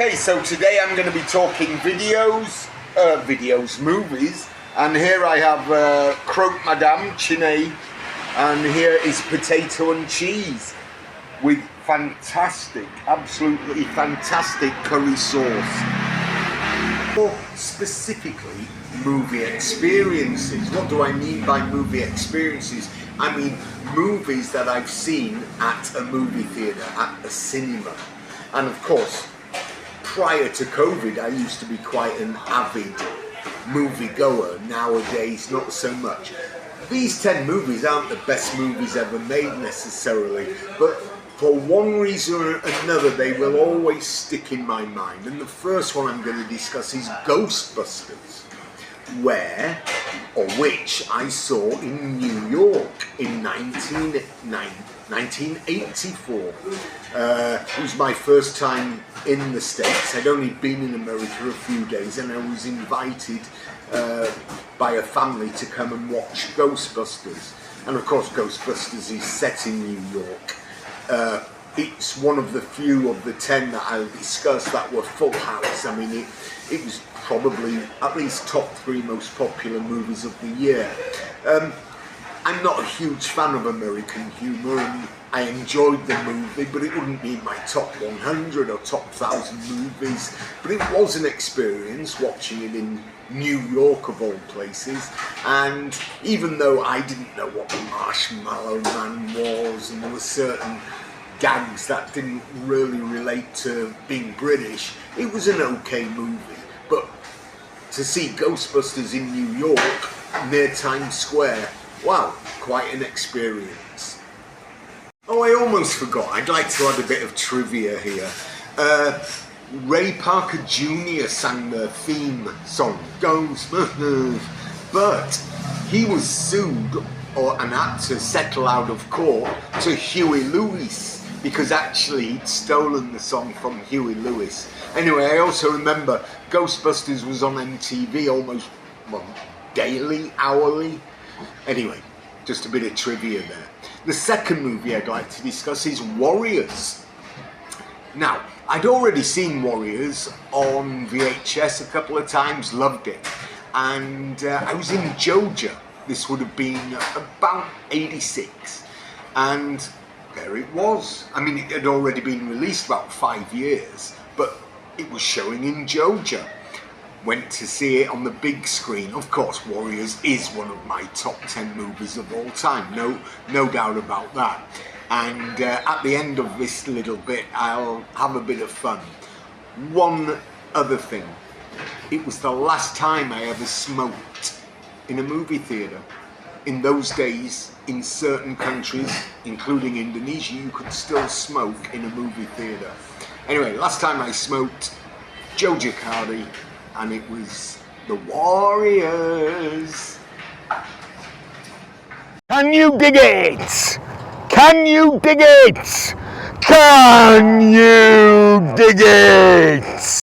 Okay, so today I'm going to be talking movies, and here I have Croque Madame, Chine, and here is potato and cheese with fantastic, absolutely fantastic curry sauce. More specifically, movie experiences. What do I mean by movie experiences? I mean movies that I've seen at a movie theatre, at a cinema. And of course, prior to COVID, I used to be quite an avid movie goer. Nowadays, not so much. These 10 movies aren't the best movies ever made necessarily, but for one reason or another, they will always stick in my mind. And the first one I'm going to discuss is Ghostbusters, which I saw in New York in 1984. It was my first time in the States. I'd only been in America a few days, and I was invited by a family to come and watch Ghostbusters. And of course, Ghostbusters is set in New York. It's one of the few of the 10 that I'll discuss that were full house. I mean, it was probably at least top 3 most popular movies of the year. I'm not a huge fan of American humour, and I enjoyed the movie, but it wouldn't be in my top 100 or top 1,000 movies. But it was an experience watching it in New York of all places. And even though I didn't know what the Marshmallow Man was, and there were certain gags that didn't really relate to being British, it was an okay movie. But to see Ghostbusters in New York, near Times Square, wow, quite an experience. Oh, I almost forgot. I'd like to add a bit of trivia here. Ray Parker Jr. sang the theme song, Ghostbusters, but he was sued, or an actor settled out of court, to Huey Lewis, because actually he'd stolen the song from Huey Lewis. Anyway, I also remember Ghostbusters was on MTV almost, daily, hourly. Anyway, just a bit of trivia there. The second movie I'd like to discuss is Warriors. Now, I'd already seen Warriors on VHS a couple of times, loved it. And I was in Georgia. This would have been about 86. And there it was. I mean, it had already been released about 5 years, but it was showing in Georgia. Went to see it on the big screen. Of course, Warriors is one of my top 10 movies of all time. No doubt about that. And at the end of this little bit, I'll have a bit of fun. One other thing. It was the last time I ever smoked in a movie theatre. In those days, in certain countries, including Indonesia, you could still smoke in a movie theatre. Anyway, last time I smoked, Joe Gicardi, and it was the Warriors. Can you dig it? Can you dig it? Can you dig it?